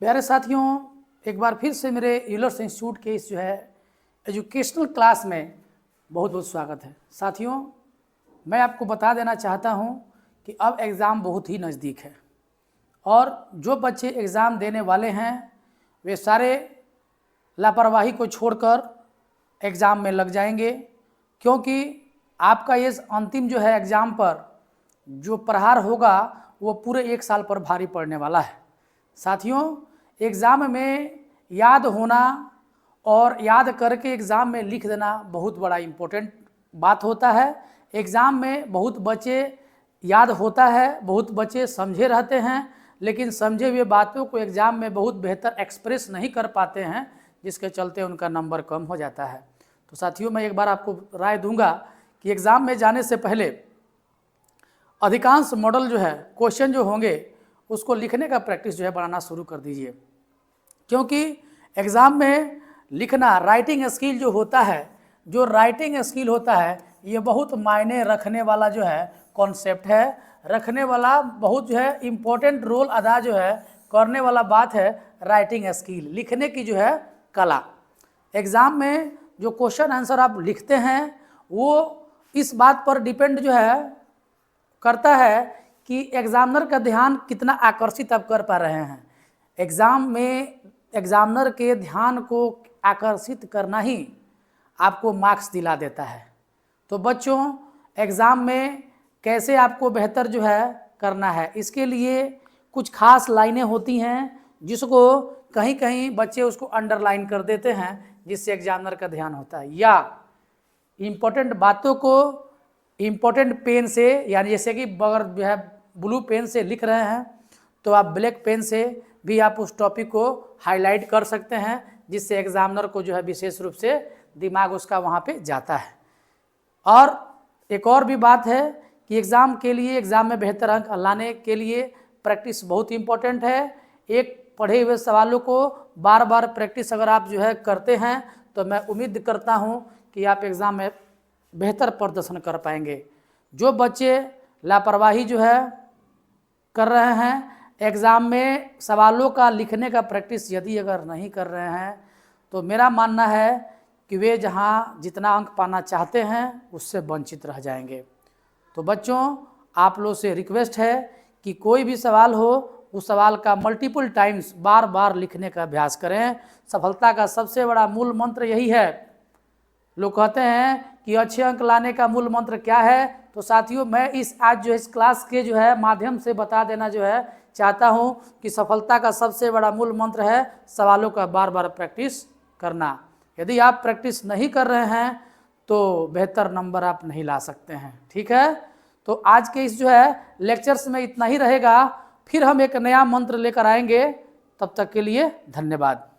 प्यारे साथियों, एक बार फिर से मेरे यूलर्स इंस्टीट्यूट के इस एजुकेशनल क्लास में बहुत बहुत स्वागत है। साथियों, मैं आपको बता देना चाहता हूं कि अब एग्ज़ाम बहुत ही नज़दीक है और जो बच्चे एग्ज़ाम देने वाले हैं वे सारे लापरवाही को छोड़कर एग्ज़ाम में लग जाएंगे, क्योंकि आपका ये अंतिम एग्ज़ाम पर जो प्रहार होगा वो पूरे 1 साल पर भारी पड़ने वाला है। साथियों, एग्ज़ाम में याद होना और याद करके एग्ज़ाम में लिख देना बहुत बड़ा इम्पोर्टेंट बात होता है। एग्ज़ाम में बहुत बच्चे याद होता है, बहुत बच्चे समझे रहते हैं, लेकिन समझे हुए बातों को एग्ज़ाम में बहुत बेहतर एक्सप्रेस नहीं कर पाते हैं, जिसके चलते उनका नंबर कम हो जाता है। तो साथियों, मैं एक बार आपको राय दूंगा कि एग्ज़ाम में जाने से पहले अधिकांश मॉडल क्वेश्चन जो होंगे उसको लिखने का प्रैक्टिस बनाना शुरू कर दीजिए, क्योंकि एग्ज़ाम में लिखना राइटिंग स्किल जो राइटिंग स्किल होता है ये बहुत मायने रखने वाला कॉन्सेप्ट है, रखने वाला बहुत इम्पोर्टेंट रोल अदा करने वाला बात है राइटिंग स्किल, लिखने की कला। एग्ज़ाम में जो क्वेश्चन आंसर आप लिखते हैं वो इस बात पर डिपेंड करता है कि एग्ज़ामिनर का ध्यान कितना आकर्षित आप कर पा रहे हैं। एग्ज़ाम में एग्ज़ामिनर के ध्यान को आकर्षित करना ही आपको मार्क्स दिला देता है। तो बच्चों, एग्ज़ाम में कैसे आपको बेहतर करना है, इसके लिए कुछ खास लाइनें होती हैं जिसको कहीं कहीं बच्चे उसको अंडरलाइन कर देते हैं, जिससे एग्ज़ामिनर का ध्यान होता है। या इम्पोर्टेंट बातों को इम्पोर्टेंट पेन से, यानी जैसे कि अगर ब्लू पेन से लिख रहे हैं तो आप ब्लैक पेन से भी आप उस टॉपिक को हाईलाइट कर सकते हैं, जिससे एग्ज़ामिनर को विशेष रूप से दिमाग उसका वहाँ पे जाता है। और एक और भी बात है कि एग्ज़ाम में बेहतर अंक लाने के लिए प्रैक्टिस बहुत इम्पोर्टेंट है। एक पढ़े हुए सवालों को बार बार प्रैक्टिस अगर आप करते हैं तो मैं उम्मीद करता हूँ कि आप एग्ज़ाम में बेहतर प्रदर्शन कर पाएंगे। जो बच्चे लापरवाही कर रहे हैं, एग्ज़ाम में सवालों का लिखने का प्रैक्टिस यदि अगर नहीं कर रहे हैं, तो मेरा मानना है कि वे जहां जितना अंक पाना चाहते हैं उससे वंचित रह जाएंगे। तो बच्चों, आप लोग से रिक्वेस्ट है कि कोई भी सवाल हो उस सवाल का मल्टीपल टाइम्स बार बार लिखने का अभ्यास करें। सफलता का सबसे बड़ा मूल मंत्र यही है। लोग कहते हैं कि अच्छे अंक लाने का मूल मंत्र क्या है, तो साथियों मैं आज इस क्लास के माध्यम से बता देना चाहता हूं कि सफलता का सबसे बड़ा मूल मंत्र है सवालों का बार बार प्रैक्टिस करना। यदि आप प्रैक्टिस नहीं कर रहे हैं तो बेहतर नंबर आप नहीं ला सकते हैं। ठीक है, तो आज के इस लेक्चर्स में इतना ही रहेगा। फिर हम एक नया मंत्र लेकर आएंगे। तब तक के लिए धन्यवाद।